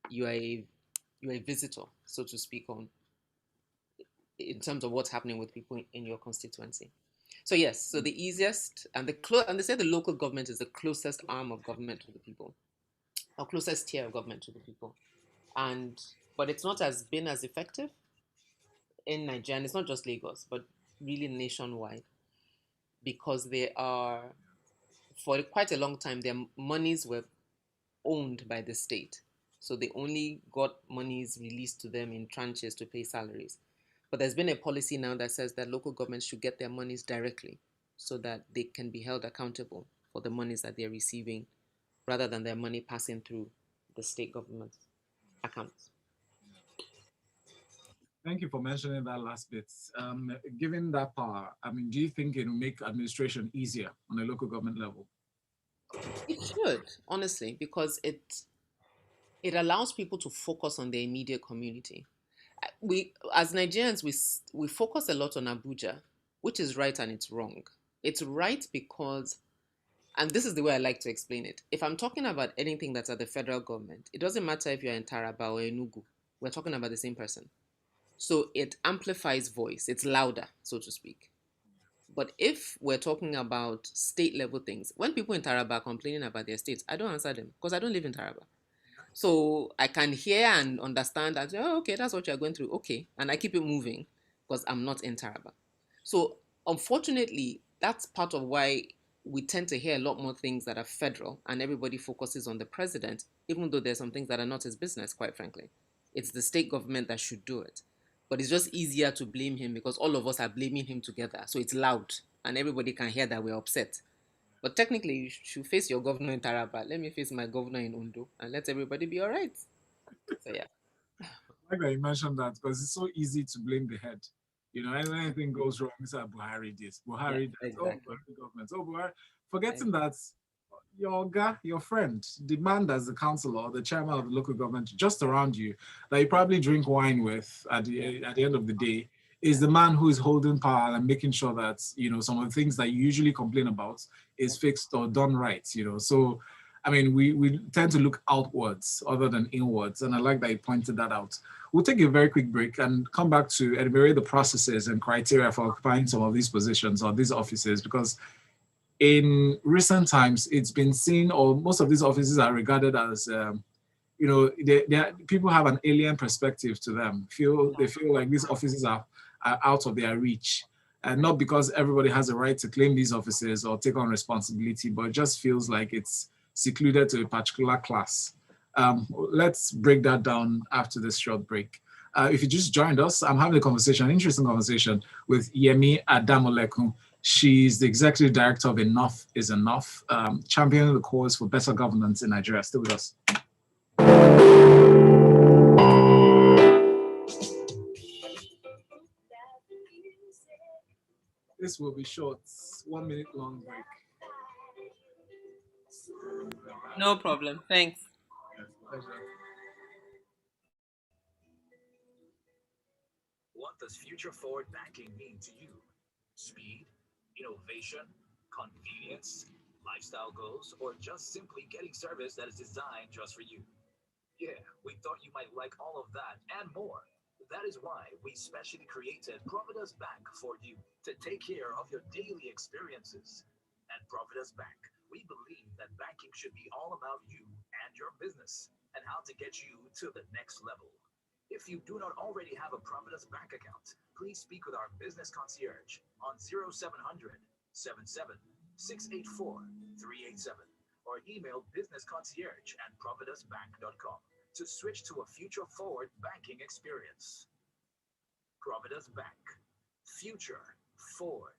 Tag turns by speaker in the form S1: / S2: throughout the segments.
S1: you are a visitor, so to speak, on in terms of what's happening with people in your constituency. So yes, so the easiest and and they say the local government is the closest arm of government to the people, or closest tier of government to the people. And but it's not as been as effective in Nigeria, and it's not just Lagos, but really nationwide, because they are, for quite a long time, their monies were owned by the state. So they only got monies released to them in tranches to pay salaries. But there's been a policy now that says that local governments should get their monies directly so that they can be held accountable for the monies that they're receiving rather than their money passing through the state government's accounts.
S2: Thank you for mentioning that last bit. Given that power, I mean, do you think it will make administration easier on a local government level?
S1: It should, honestly, because it allows people to focus on their immediate community. We, as Nigerians, we focus a lot on Abuja, which is right and it's wrong. It's right because, and this is the way I like to explain it. If I'm talking about anything that's at the federal government, it doesn't matter if you're in Taraba or Enugu. We're talking about the same person. So it amplifies voice. It's louder, so to speak. But if we're talking about state level things, when people in Taraba are complaining about their states, I don't answer them because I don't live in Taraba. So I can hear and understand that, oh, okay, that's what you're going through. Okay. And I keep it moving because I'm not in Taraba. So unfortunately, that's part of why we tend to hear a lot more things that are federal and everybody focuses on the president, even though there's some things that are not his business, quite frankly. It's the state government that should do it. But it's just easier to blame him because all of us are blaming him together. So it's loud and everybody can hear that we're upset. But technically, you should face your governor in Taraba. Let me face my governor in Ondo and let everybody be all right. So, yeah.
S2: Like that you mentioned that because it's so easy to blame the head. You know, anything goes wrong, it's like Buhari this,
S1: Yeah,
S2: Buhari that, oh,
S1: exactly.
S2: Buhari government, oh, Buhari. Forgetting that your guy, your friend, the man that's the councillor or the chairman of the local government just around you, that you probably drink wine with
S1: Yeah.
S2: at the end of the day, is the man who is holding power and making sure that, you know, some of the things that you usually complain about is
S1: Yeah.
S2: fixed or done right, you know. So I mean, we tend to look outwards other than inwards. And I like that you pointed that out. We'll take a very quick break and come back to enumerate the processes and criteria for occupying some of these positions or these offices, because in recent times, it's been seen, or most of these offices are regarded as, you know, people have an alien perspective to them. They feel like these offices are out of their reach, and
S1: Right.
S2: not because everybody has a right to claim these offices or take on responsibility, but it just feels like it's secluded to a particular class. Let's break that down after this short break. If you just joined us, I'm having a conversation, an interesting conversation with Yemi Adamolekun. She's the executive director of Enough is Enough, championing the cause for better governance in Nigeria. Still with us. This will be short, 1 minute long break.
S1: No problem. Thanks.
S2: Yes, pleasure.
S3: What does future forward banking mean to you? Speed, innovation, convenience, lifestyle goals, or just simply getting service that is designed just for you? Yeah, we thought you might like all of that and more. That is why we specially created Providus Bank for you to take care of your daily experiences. At Providus Bank, we believe that banking should be all about you and your business and how to get you to the next level. If you do not already have a Providus Bank account, please speak with our business concierge on 0700 77 684 387 or email businessconcierge at providusbank.com to switch to a future forward banking experience. Providus Bank. Future forward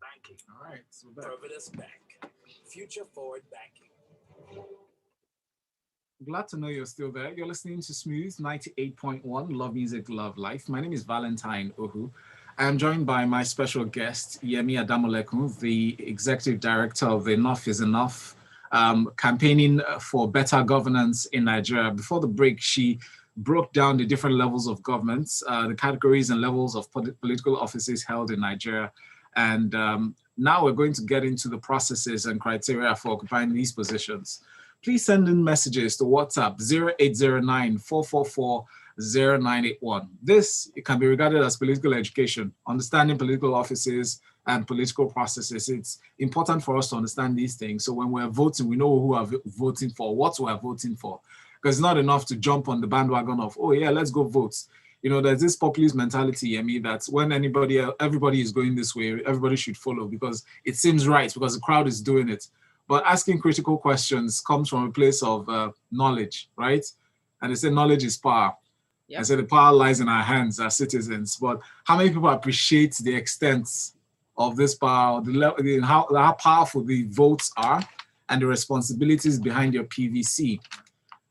S3: banking.
S2: All right, so back.
S3: Providus Bank. Future forward banking.
S2: Glad to know you're still there. You're listening to Smooth 98.1 Love Music, Love Life. My name is Valentine Ohu. I am joined by my special guest, Yemi Adamolekun, the executive director of Enough is Enough, campaigning for better governance in Nigeria. Before the break, she broke down the different levels of governments, the categories and levels of political offices held in Nigeria. And now we're going to get into the processes and criteria for occupying these positions. please send in messages to WhatsApp 0809-444-0981. This it can be regarded as political education, understanding political offices and political processes. It's important for us to understand these things. So when we're voting, we know who we're voting for, what we're voting for. Because it's not enough to jump on the bandwagon of, oh yeah, let's go vote. There's this populist mentality, that when everybody is going this way, everybody should follow because it seems right, because the crowd is doing it. But asking critical questions comes from a place of knowledge, right? And they say knowledge is power.
S1: Yep.
S2: And so the power lies in our hands as citizens. But how many people appreciate the extent of this power, how powerful the votes are, and the responsibilities behind your PVC?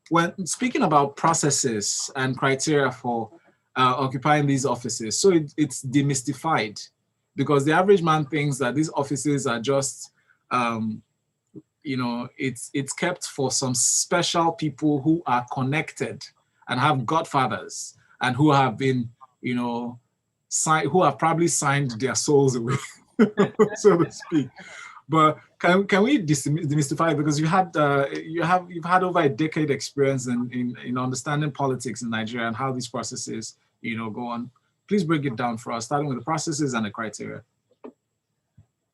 S2: When speaking about processes and criteria for occupying these offices, so it's demystified, because the average man thinks that these offices are just it's kept for some special people who are connected and have godfathers and who have been, who have probably signed their souls away, so to speak. But can we demystify it? Because you've had over a decade experience in understanding politics in Nigeria and how these processes go on. Please break it down for us, starting with the processes and the criteria.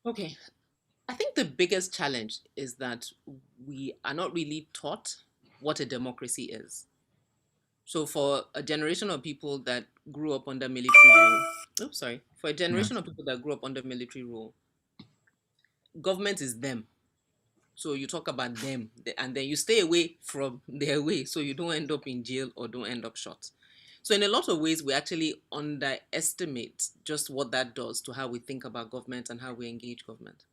S1: Okay. I think the biggest challenge is that we are not really taught what a democracy is. So for a generation of people that grew up under military rule, for a generation of people that grew up under military rule, government is them. So you talk about them, and then you stay away from their way, so you don't end up in jail or don't end up shot. So in a lot of ways, we actually underestimate just what that does to how we think about government and how we engage government.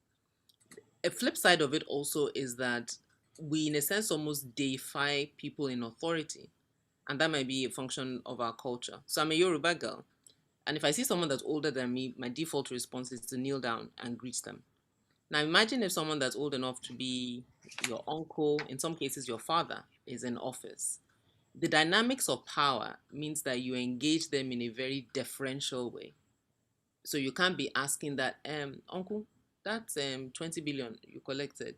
S1: A flip side of it also is that we, in a sense, almost deify people in authority. And that might be a function of our culture. So I'm a Yoruba girl. And if I see someone that's older than me, my default response is to kneel down and greet them. Now imagine if someone that's old enough to be your uncle, in some cases your father, is in office. The dynamics of power means that you engage them in a very deferential way. So you can't be asking that, uncle, that's 20 billion you collected.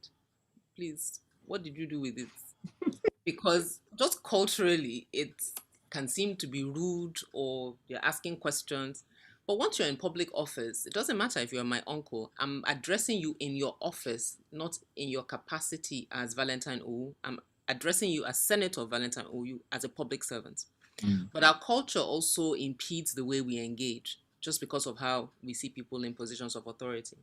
S1: Please, what did you do with it? Because just culturally, it can seem to be rude or you're asking questions. But once you're in public office, it doesn't matter if you're my uncle. I'm addressing you in your office, not in your capacity as Valentine Ohu. I'm addressing you as Senator Valentine Ohu, as a public servant. But our culture also impedes the way we engage just because of how we see people in positions of authority.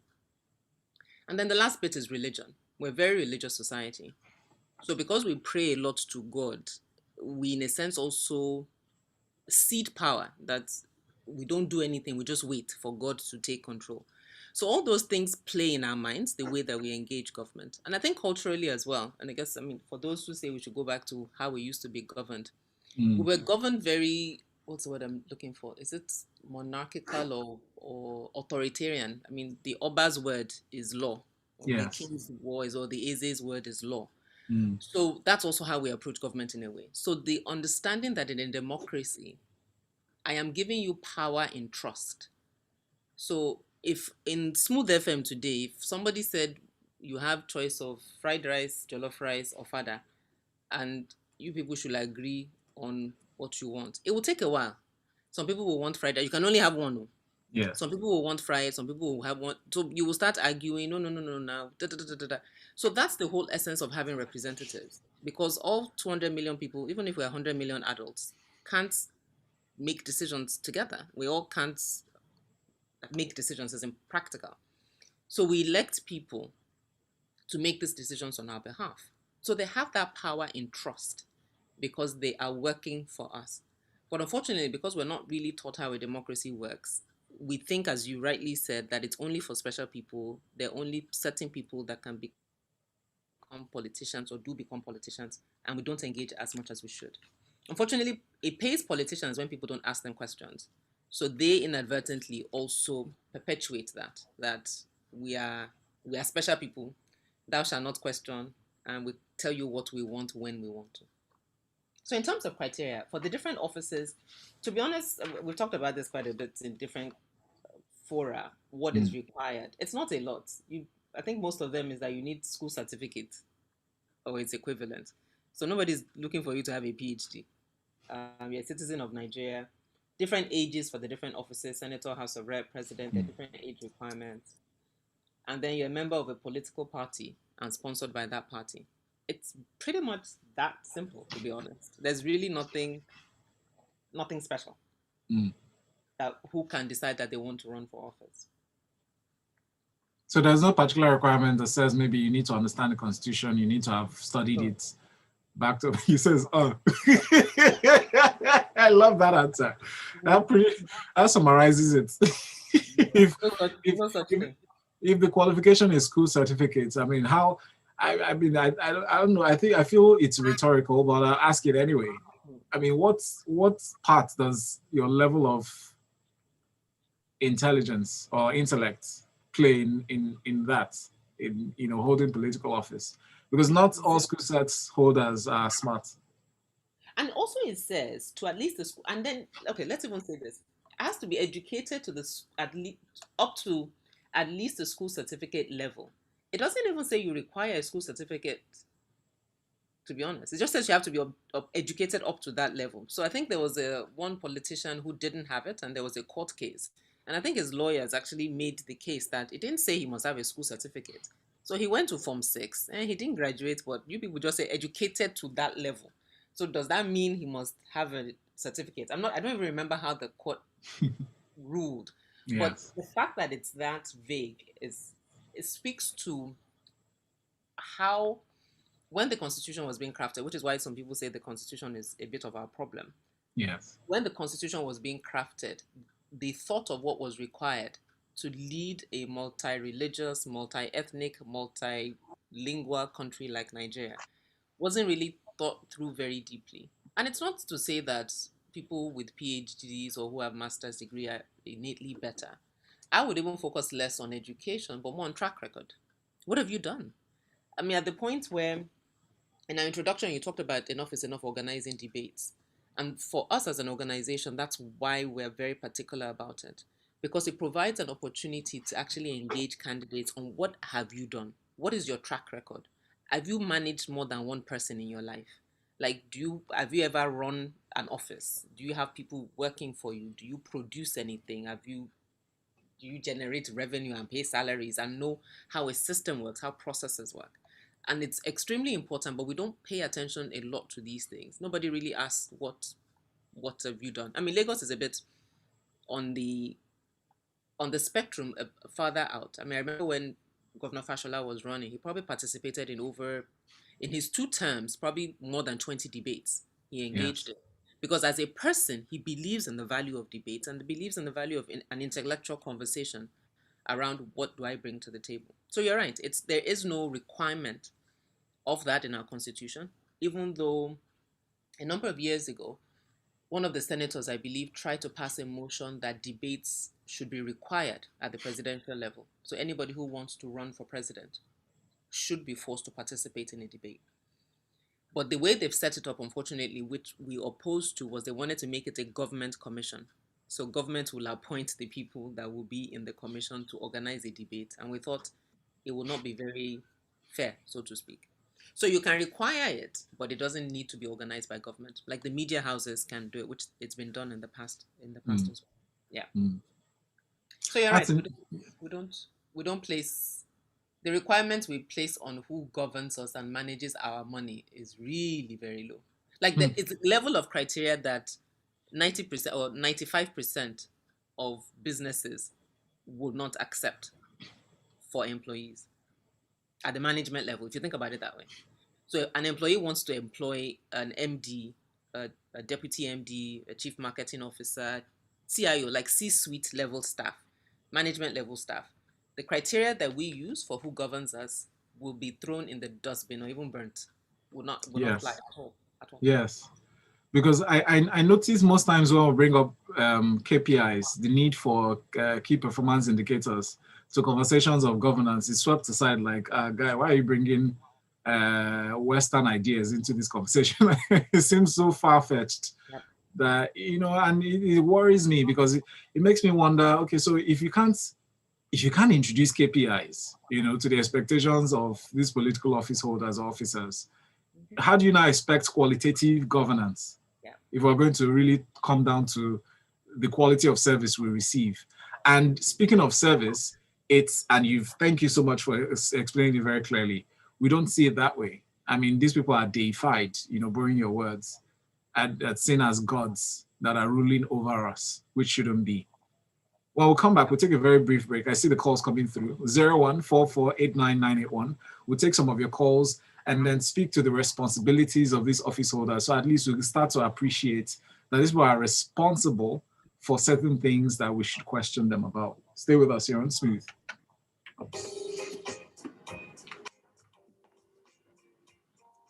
S1: And then the last bit is religion. We're a very religious society. So because we pray a lot to God, we in a sense also cede power, that we don't do anything, we just wait for God to take control. So all those things play in our minds, the way that we engage government. And I think culturally as well, and I guess, for those who say we should go back to how we used to be governed, we were governed very, what's the word I'm looking for? Is it monarchical or authoritarian? The Oba's word is law, or the king's voice or the Eze's word is law. So that's also how we approach government in a way. So the understanding that in a democracy, I am giving you power in trust. So if in Smooth FM today, if somebody said you have choice of fried rice, jollof rice, or fada, and you people should agree on what you want, it will take a while. Some people will want fried rice. You can only have one.
S2: Yeah.
S1: Some people will want fried, some people will have one. So you will start arguing, no, now. Da, da, da, da, da. So that's the whole essence of having representatives. Because all 200 million people, even if we're 100 million adults, can't make decisions together. We all can't make decisions as impractical. So we elect people to make these decisions on our behalf. So they have that power in trust because they are working for us. But unfortunately, because we're not really taught how a democracy works, we think, as you rightly said, that it's only for special people. There are only certain people that can become politicians or do become politicians, and we don't engage as much as we should. Unfortunately, it pays politicians when people don't ask them questions. So they inadvertently also perpetuate that we are special people. Thou shalt not question, and we tell you what we want when we want to. So in terms of criteria for the different offices, to be honest, we've talked about this quite a bit in different fora. What is required? It's not a lot. I think most of them is that you need school certificate. or its equivalent. So nobody's looking for you to have a PhD. You're a citizen of Nigeria. Different ages for the different offices, senator, House of Rep, president, there are different age requirements. And then you're a member of a political party and sponsored by that party. It's pretty much that simple, to be honest. There's really nothing special
S2: Mm.
S1: that who can decide that they want to run for office.
S2: So there's no particular requirement that says maybe you need to understand the Constitution, you need to have studied
S1: So,
S2: it back to. He says, "Oh, I love that answer. That summarizes it." if, if
S1: no such
S2: if
S1: thing.
S2: if the qualification is school certificates, I mean, how? I don't know. I feel it's rhetorical, but I'll ask it anyway. I mean, what part does your level of intelligence or intellect play in that, in holding political office? Because not all school sets holders are smart.
S1: And also it says to at least the school, and then okay, let's even say this. It has to be educated to the at least up to at least the school certificate level. It doesn't even say you require a school certificate, to be honest. It just says you have to be educated up to that level. So I think there was a one politician who didn't have it, and there was a court case. And I think his lawyers actually made the case that it didn't say he must have a school certificate. So he went to Form 6 and he didn't graduate, but you people just say educated to that level. So does that mean he must have a certificate? I don't even remember how the court ruled. But
S2: Yes.
S1: the fact that it's that vague it speaks to how when the constitution was being crafted, which is why some people say the constitution is a bit of our problem.
S2: Yes.
S1: When the constitution was being crafted, the thought of what was required to lead a multi-religious, multi-ethnic, multilingual country like Nigeria wasn't really thought through very deeply. And it's not to say that people with PhDs or who have master's degree are innately better. I would even focus less on education, but more on track record. What have you done? I mean, at the point where in our introduction, you talked about enough is enough organizing debates. And for us as an organization, that's why we're very particular about it. Because it provides an opportunity to actually engage candidates on what have you done? What is your track record? Have you managed more than one person in your life? Like, have you ever run an office? Do you have people working for you? Do you produce anything? Do you generate revenue and pay salaries and know how a system works, how processes work? And it's extremely important, but we don't pay attention a lot to these things. Nobody really asks what have you done. I mean, Lagos is a bit on the spectrum farther out. I mean, I remember when Governor Fashola was running, he probably participated in his 2 terms, probably more than 20 debates he engaged
S2: Yes.
S1: in. Because as a person, he believes in the value of debates and believes in the value of an intellectual conversation around what do I bring to the table. So you're right. There is no requirement of that in our constitution, even though a number of years ago, one of the senators, I believe, tried to pass a motion that debates should be required at the presidential level. So anybody who wants to run for president should be forced to participate in a debate. But the way they've set it up, unfortunately, which we opposed to, was they wanted to make it a government commission. So government will appoint the people that will be in the commission to organize a debate. And we thought it would not be very fair, so to speak. So you can require it, but it doesn't need to be organized by government. Like the media houses can do it, which it's been done in the past.
S2: Mm.
S1: As well. Yeah.
S2: Mm.
S1: So you're
S2: That's
S1: right.
S2: in,
S1: We don't place the requirements we place on who governs us and manages our money is really very low. Like
S2: mm.
S1: it's a level of criteria that 90% or 95% of businesses would not accept for employees at the management level, if you think about it that way. So an employee wants to employ an MD, a deputy MD, a chief marketing officer, CIO, like C-suite level staff, management level staff. The criteria that we use for who governs us will be thrown in the dustbin or even burnt. Will not fly
S2: Yes.
S1: at all. At all.
S2: Yes. Because I notice most times when we bring up KPIs, the need for key performance indicators, so conversations of governance is swept aside. Like, guy, why are you bringing Western ideas into this conversation? It seems so far-fetched
S1: Yep.
S2: that, and it worries me because it makes me wonder, okay, so if you can't if you can't introduce KPIs, to the expectations of these political office holders or officers, how do you now expect qualitative governance if we're going to really come down to the quality of service we receive? And speaking of service, thank you so much for explaining it very clearly. We don't see it that way. I mean, these people are deified, borrowing your words, and seen as gods that are ruling over us, which shouldn't be. Well, we'll come back. We'll take a very brief break. I see the calls coming through. 0144899981. We'll take some of your calls and then speak to the responsibilities of these office holders. So at least we can start to appreciate that these people are responsible for certain things that we should question them about. Stay with us here on Smooth.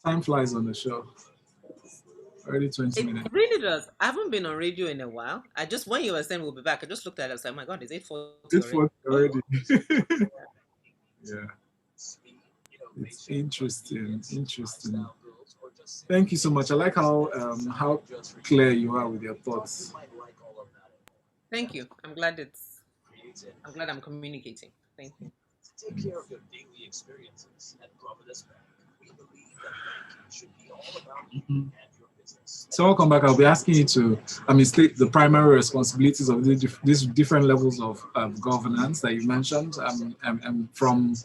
S2: Time flies on the show. Already 20 minutes.
S1: It really does. I haven't been on radio in a while. When you were saying we'll be back, I just looked at it and said, oh my God, is it 8:40
S2: already? Yeah. It's interesting. Thank you so much. I like how clear you are with your thoughts.
S1: Thank you. I'm glad I'm communicating. Thank you.
S3: To take care of your daily experiences at Providence Bank, we believe that banking should be all about you and your business.
S2: So welcome back. I'll be asking you to state the primary responsibilities of these different levels of governance that you mentioned, from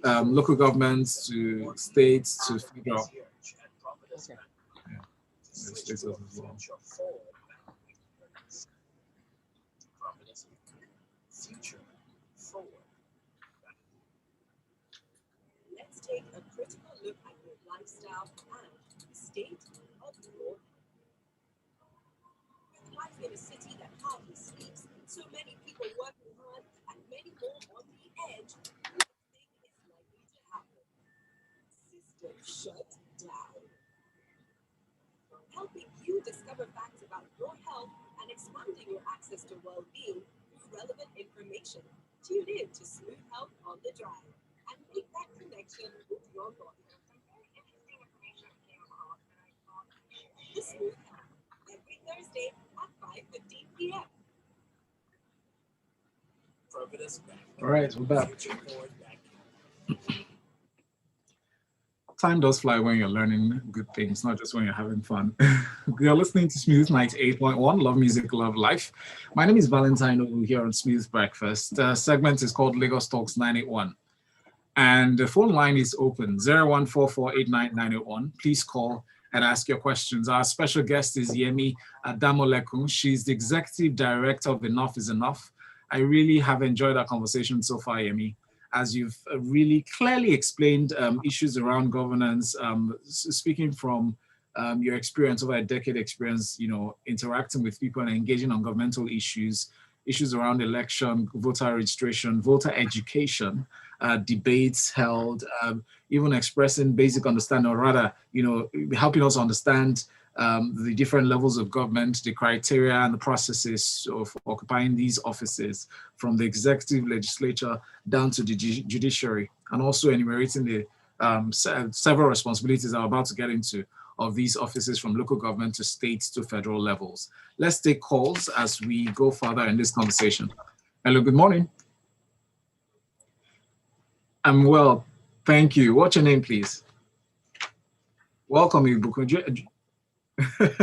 S2: local governments to states to federal.
S1: Okay.
S2: Yeah. States as well.
S4: Let's take a critical look at your lifestyle and state of your life in a city that hardly sleeps, so many people working hard and many more on the edge. One thing is likely to happen. System shut down. Helping you discover facts about your health and expanding your access to well-being through relevant information. Tune in to Smooth Health on the Drive and make that connection with your body. The Smooth Health, every Thursday at 5:15 p.m.
S2: All right, we're back. Time does fly when you're learning good things, not just when you're having fun. You're listening to Smooth 98.1, Love Music, Love Life. My name is Valentine Ohu here on Smooth Breakfast. The segment is called Lagos Talks 981. And the phone line is open, 0144899981. Please call and ask your questions. Our special guest is Yemi Adamolekun. She's the Executive Director of Enough is Enough. I really have enjoyed our conversation so far, Yemi, as you've really clearly explained issues around governance, speaking from your experience, over a decade experience, interacting with people and engaging on governmental issues around election, voter registration, voter education, debates held, even expressing basic understanding, or rather, helping us understand the different levels of government, the criteria and the processes of occupying these offices, from the executive, legislature down to the judiciary, and also enumerating the several responsibilities I'm about to get into of these offices, from local government to state to federal levels. Let's take calls as we go further in this conversation. Hello, good morning. I'm well, thank you. What's your name, please? Welcome, Ibuku.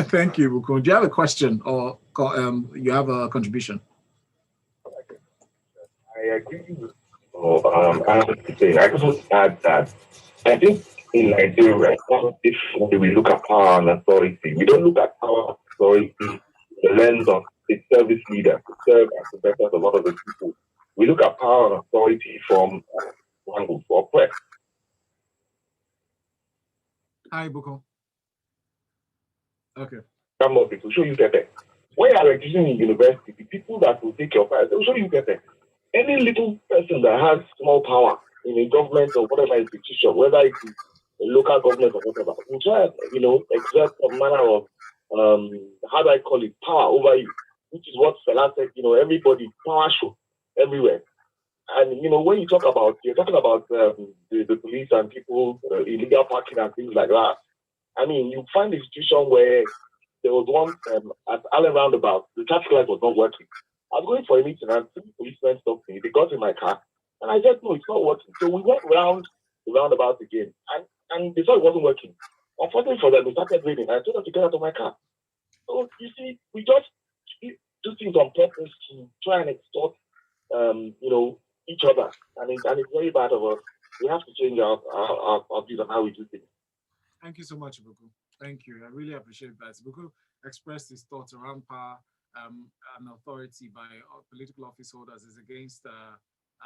S2: Thank you, Ibuku. Do you have a question or you have a contribution?
S5: I agree with I just want to add that I think in Nigeria, if we look at power and authority, we don't look at power and authority the lens of a service leader to serve as the best of a lot of the people. We look at power and authority from one group for oppress.
S2: Hi, Ibuku. Okay.
S5: Come up, it will show you better. When you are registering in university, the people that will take your file, they will show you better. Any little person that has small power in a government or whatever institution, whether it is a local government or whatever, will try, exert some manner of, how do I call it, power over you, which is what Fela said, everybody, power show everywhere. And, when you're talking about the police and people, illegal parking and things like that, I mean, you find a situation where there was one at Allen Roundabout, the traffic light was not working. I was going for a meeting and two policemen stopped me. They got in my car and I said, no, it's not working. So we went round the roundabout again and they saw it wasn't working. Unfortunately for them, they started raining. I told them to get out of my car. So you see, we just do things on purpose to try and extort, each other, and it's very bad of us. We have to change our views on how we do things.
S2: Thank you so much, Ibuku. Thank you. I really appreciate that. Ibuku expressed his thoughts around power and authority by political office holders is against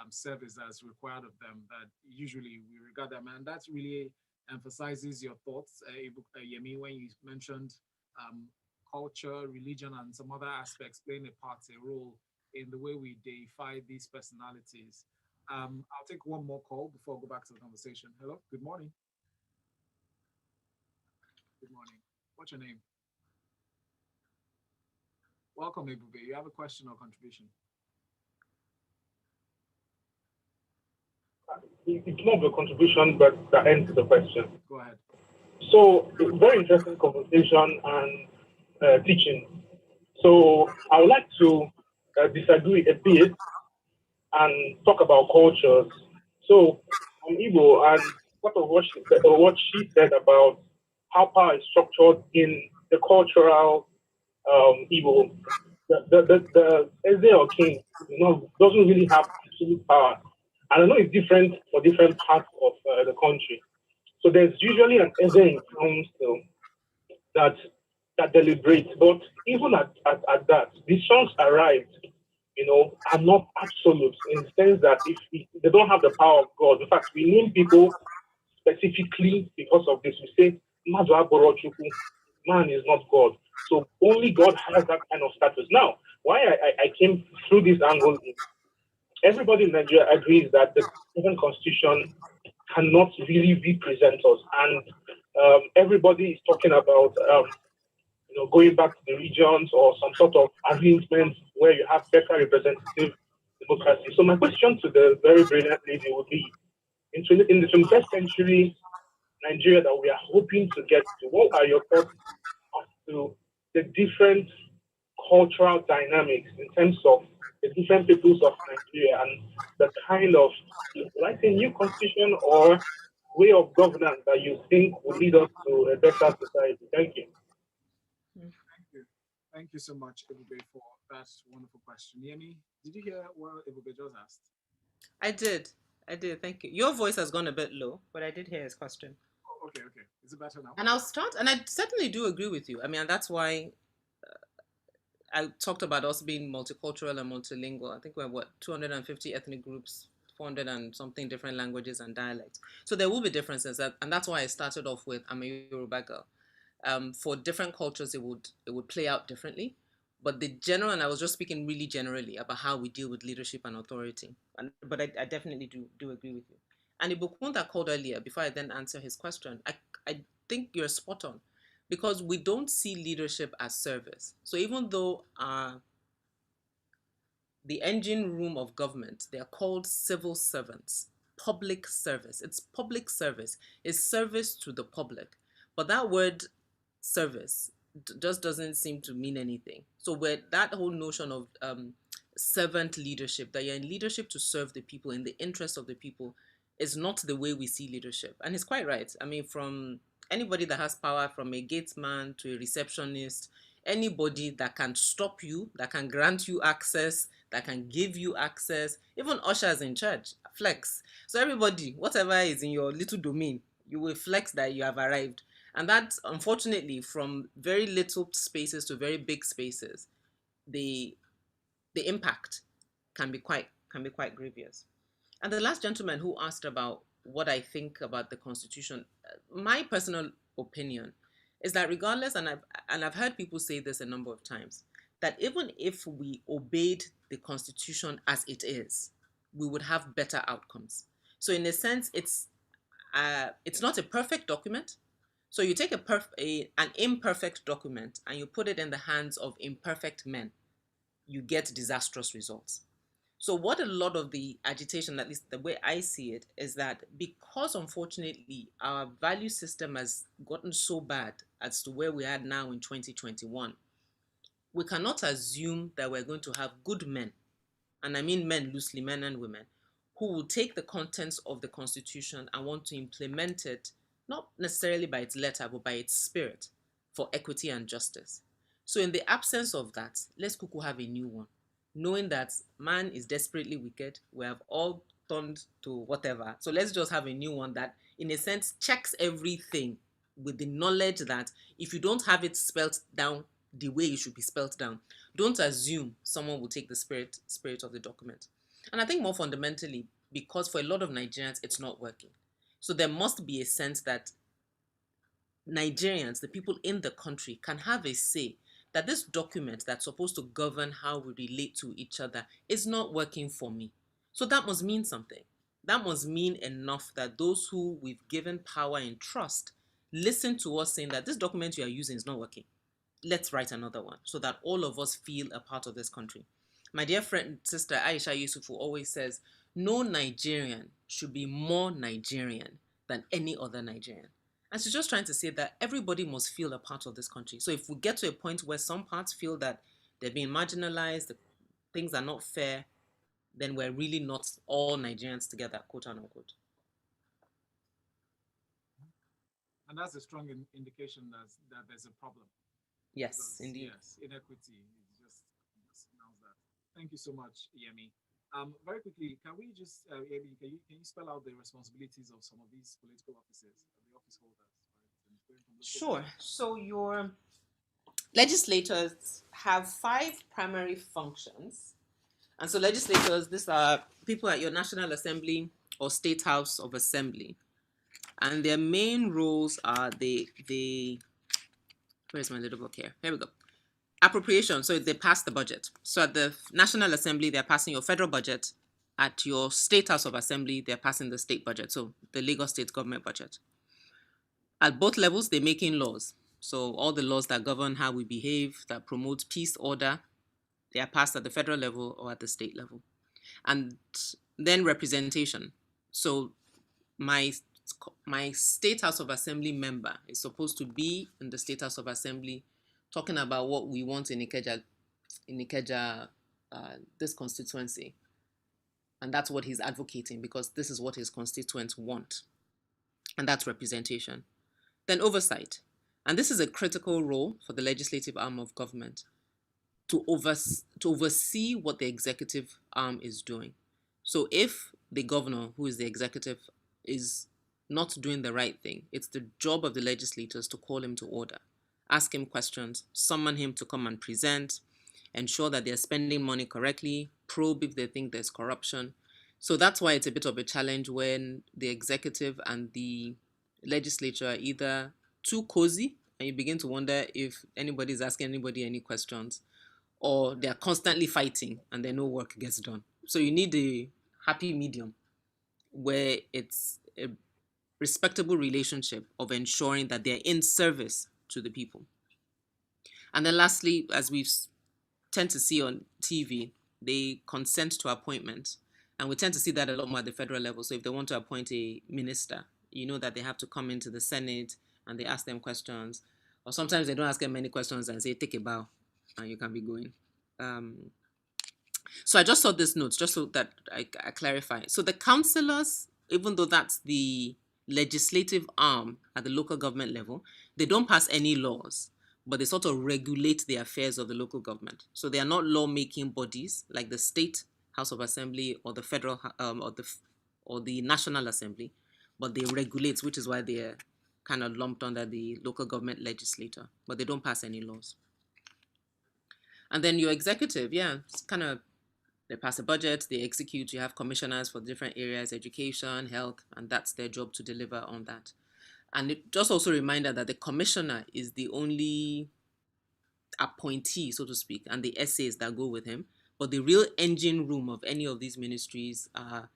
S2: service as required of them, that usually we regard them. And that really emphasizes your thoughts, Yemi, when you mentioned um, culture, religion, and some other aspects playing a role in the way we deify these personalities. I'll take one more call before I go back to the conversation. Hello, good morning. Good morning. What's your name? Welcome, Ebube. You have a question or contribution?
S6: It's more of a contribution, but that ends the question.
S2: Go ahead.
S6: So, very interesting conversation and teaching. So, I would like to disagree a bit and talk about cultures. So, I'm Igbo, and part of what she said about how power is structured in the cultural Igbo, the Eze or king, doesn't really have absolute power. And I know it's different for different parts of the country. So there's usually an Eze in council that deliberates. But even at that, decisions arrived, are not absolute in the sense that if they don't have the power of God. In fact, we name people specifically because of this. We say, "Mmadụ abụrọ Chukwu," man is not God. So only God has that kind of status. Now, why I came through this angle is everybody in Nigeria agrees that the present constitution cannot really represent us. And everybody is talking about going back to the regions or some sort of arrangement where you have better representative democracy. So my question to the very brilliant lady would be, in the 21st century Nigeria that we are hoping to get to, what are your thoughts as to the different cultural dynamics in terms of the different peoples of Nigeria and the kind of, like a new constitution or way of governance that you think will lead us to a better society? Thank you.
S2: Thank you. Thank you so much, Ebube, for that wonderful question. Yemi, did you hear what Ebube just asked?
S1: I did. I did. Thank you. Your voice has gone a bit low, but I did hear his question.
S2: Oh, okay, okay. Is it better now?
S1: And I'll start, and I certainly do agree with you. I mean, that's why I talked about us being multicultural and multilingual. I think we're 250 ethnic groups, 400 and something different languages and dialects. So there will be differences, and that's why I started off with I'm a Yoruba girl. For different cultures, it would play out differently. But the general, and I was just speaking really generally about how we deal with leadership and authority. But I definitely do agree with you. And Ibukunda called earlier, before I then answer his question, I think you're spot on because we don't see leadership as service. So even though the engine room of government, they are called civil servants, public service. It's public service. It's service to the public. But that word service just doesn't seem to mean anything. So where that whole notion of servant leadership, that you're in leadership to serve the people in the interest of the people, is not the way we see leadership. And he's quite right. I mean, from anybody that has power, from a gatesman to a receptionist, anybody that can stop you, that can grant you access, that can give you access, even ushers in church, flex. So everybody, whatever is in your little domain, you will flex that you have arrived. And that, unfortunately, from very little spaces to very big spaces, the impact can be quite grievous. And the last gentleman who asked about what I think about the Constitution, my personal opinion is that regardless, and I've heard people say this a number of times, that even if we obeyed the Constitution as it is, we would have better outcomes. So in a sense, it's not a perfect document. So you take an imperfect document and you put it in the hands of imperfect men, you get disastrous results. So what a lot of the agitation, at least the way I see it, is that because unfortunately our value system has gotten so bad as to where we are now in 2021, we cannot assume that we're going to have good men, and I mean men loosely, men and women, who will take the contents of the Constitution and want to implement it, not necessarily by its letter, but by its spirit, for equity and justice. So, in the absence of that, let's kuku have a new one, knowing that man is desperately wicked. We have all turned to whatever. So, let's just have a new one that, in a sense, checks everything with the knowledge that if you don't have it spelt down the way it should be spelt down, don't assume someone will take the spirit of the document. And I think more fundamentally, because for a lot of Nigerians, it's not working. So there must be a sense that Nigerians, the people in the country, can have a say that this document that's supposed to govern how we relate to each other is not working for me. So that must mean something. That must mean enough that those who we've given power and trust listen to us saying that this document you are using is not working. Let's write another one so that all of us feel a part of this country. My dear friend, sister Aisha Yusufu always says, no Nigerian should be more Nigerian than any other Nigerian. And she's just trying to say that everybody must feel a part of this country. So if we get to a point where some parts feel that they're being marginalized, things are not fair, then we're really not all Nigerians together, quote unquote.
S2: And that's a strong indication that there's a problem.
S1: Yes,
S2: Because,
S1: indeed.
S2: yes, inequity is just announce that. Thank you so much, Yemi. Very quickly, can we just, Yemi, can you spell out the responsibilities of some of these political officers, the office holders? Right?
S1: Sure. So your legislators have 5 primary functions. And so legislators, these are people at your National Assembly or State House of Assembly. And their main roles are where's my little book here? Here we go. Appropriation, so they pass the budget. So at the National Assembly, they're passing your federal budget. At your State House of Assembly, they're passing the state budget, so the Lagos State government budget. At both levels, they're making laws. So all the laws that govern how we behave, that promote peace, order, they are passed at the federal level or at the state level. And then representation. So my State House of Assembly member is supposed to be in the State House of Assembly talking about what we want in Ikeja, this constituency. And that's what he's advocating because this is what his constituents want. And that's representation. Then oversight. And this is a critical role for the legislative arm of government to oversee what the executive arm is doing. So if the governor, who is the executive, is not doing the right thing, it's the job of the legislators to call him to order, ask him questions, summon him to come and present, ensure that they're spending money correctly, probe if they think there's corruption. So that's why it's a bit of a challenge when the executive and the legislature are either too cozy and you begin to wonder if anybody's asking anybody any questions, or they're constantly fighting and then no work gets done. So you need a happy medium where it's a respectable relationship of ensuring that they're in service to the people. And then lastly, as we tend to see on TV, they consent to appointment. And we tend to see that a lot more at the federal level. So if they want to appoint a minister, you know that they have to come into the Senate and they ask them questions. Or sometimes they don't ask them many questions and say, take a bow and you can be going. So I just saw this notes just so that I clarify. So the councillors, even though that's the legislative arm at the local government level, they don't pass any laws, but they sort of regulate the affairs of the local government. So they are not law-making bodies like the State House of Assembly or the Federal or the National Assembly, but they regulate, which is why they're kind of lumped under the local government legislator, but they don't pass any laws. And then your executive, it's kind of, they pass a budget, they execute, you have commissioners for different areas, education, health, and that's their job to deliver on that. And it just also a reminder that the commissioner is the only appointee, so to speak, and the essays that go with him. But the real engine room of any of these ministries are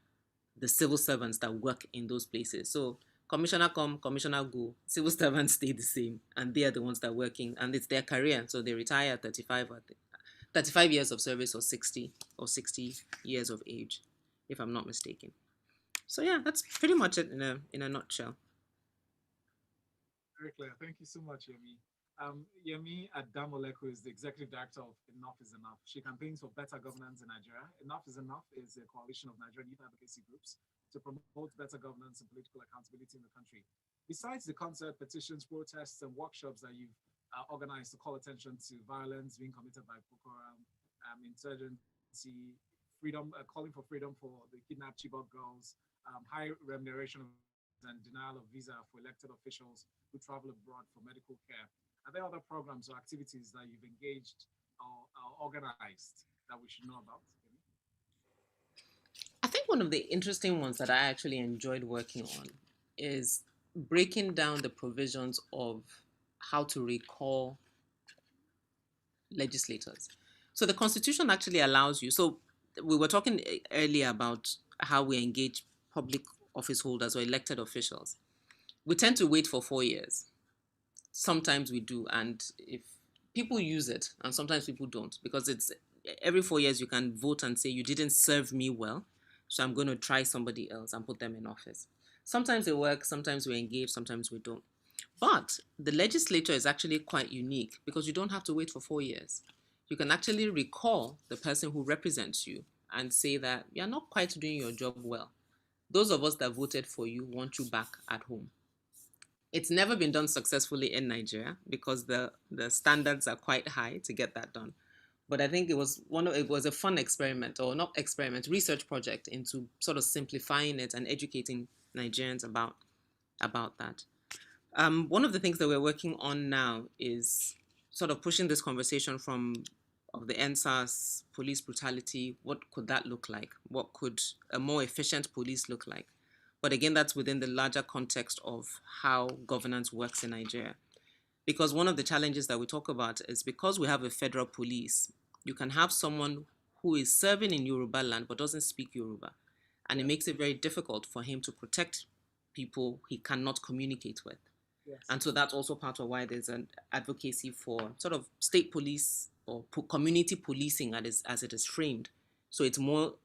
S1: the civil servants that work in those places. So commissioner come, commissioner go, civil servants stay the same, and they are the ones that are working, and it's their career. So they retire at 35 years of service or 60 years of age, if I'm not mistaken. So that's pretty much it in a nutshell.
S2: Very clear. Thank you so much, Yemi. Yemi Adamoleku is the executive director of Enough is Enough. She campaigns for better governance in Nigeria. Enough is Enough is a coalition of Nigerian youth advocacy groups to promote better governance and political accountability in the country. Besides the concert, petitions, protests, and workshops that you've organized to call attention to violence being committed by Boko Haram, insurgency, freedom, calling for freedom for the kidnapped Chibok girls, high remuneration of and denial of visa for elected officials who travel abroad for medical care. Are there other programs or activities that you've engaged or organized that we should know about?
S1: I think one of the interesting ones that I actually enjoyed working on is breaking down the provisions of how to recall legislators. So the Constitution actually allows you. So we were talking earlier about how we engage public office holders or elected officials. We tend to wait for 4 years. Sometimes we do, and if people use it, and sometimes people don't, because it's every 4 years you can vote and say you didn't serve me well, so I'm going to try somebody else and put them in office. Sometimes it works, sometimes we engage, sometimes we don't. But the legislature is actually quite unique because you don't have to wait for 4 years. You can actually recall the person who represents you and say that you're not quite doing your job well. Those of us that voted for you want you back at home. It's never been done successfully in Nigeria because the standards are quite high to get that done. But I think it was a fun experiment, or not experiment, research project into sort of simplifying it and educating Nigerians about that. One of the things that we're working on now is sort of pushing this conversation from of the NSAS police brutality. What could that look like? What could a more efficient police look like? But again, that's within the larger context of how governance works in Nigeria. Because one of the challenges that we talk about is because we have a federal police, you can have someone who is serving in Yoruba land but doesn't speak Yoruba. And it makes it very difficult for him to protect people he cannot communicate with.
S2: Yes.
S1: And so that's also part of why there's an advocacy for sort of state police or community policing as it is framed. So it's more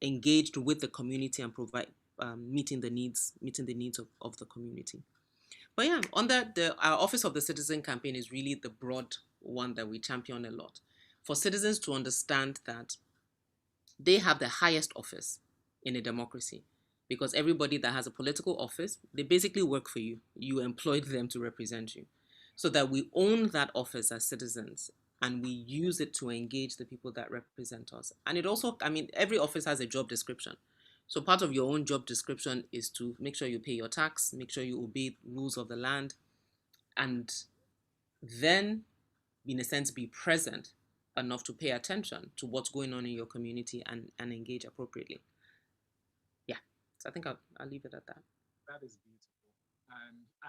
S1: engaged with the community and provide meeting the needs of the community. But yeah, on our Office of the Citizen campaign is really the broad one that we champion a lot, for citizens to understand that they have the highest office in a democracy, because everybody that has a political office, they basically work for you. You employed them to represent you. So that we own that office as citizens and we use it to engage the people that represent us. And it also, every office has a job description. So part of your own job description is to make sure you pay your tax, make sure you obey rules of the land, and then, in a sense, be present enough to pay attention to what's going on in your community and engage appropriately. Yeah, so I think I'll leave it at that.
S2: That is beautiful.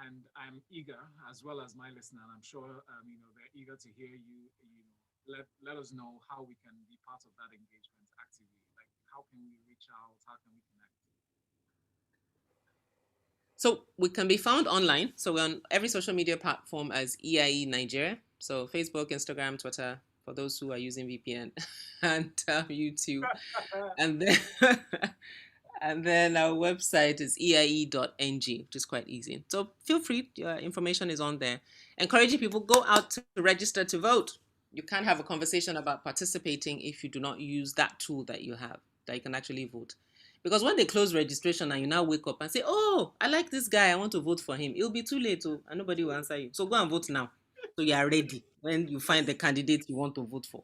S2: And I'm eager, as well as my listener, and I'm sure they're eager to hear you. Let us know how we can be part of that engagement actively. Like, how can we reach out? How can we connect?
S1: So we can be found online. So we're on every social media platform as EIE Nigeria. So Facebook, Instagram, Twitter, for those who are using VPN, and YouTube. And then and then our website is eie.ng, which is quite easy. So feel free, your information is on there. Encouraging people, go out to register to vote. You can't have a conversation about participating if you do not use that tool that you have, that you can actually vote. Because when they close registration and you now wake up and say, oh, I like this guy, I want to vote for him, it'll be too late, and nobody will answer you. So go and vote now, so you are ready when you find the candidate you want to vote for.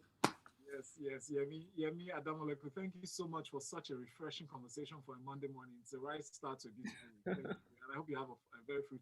S2: Yes. Yemi Adamoleku, thank you so much for such a refreshing conversation for a Monday morning. It's a right start to a beautiful week. And I hope you have a very fruitful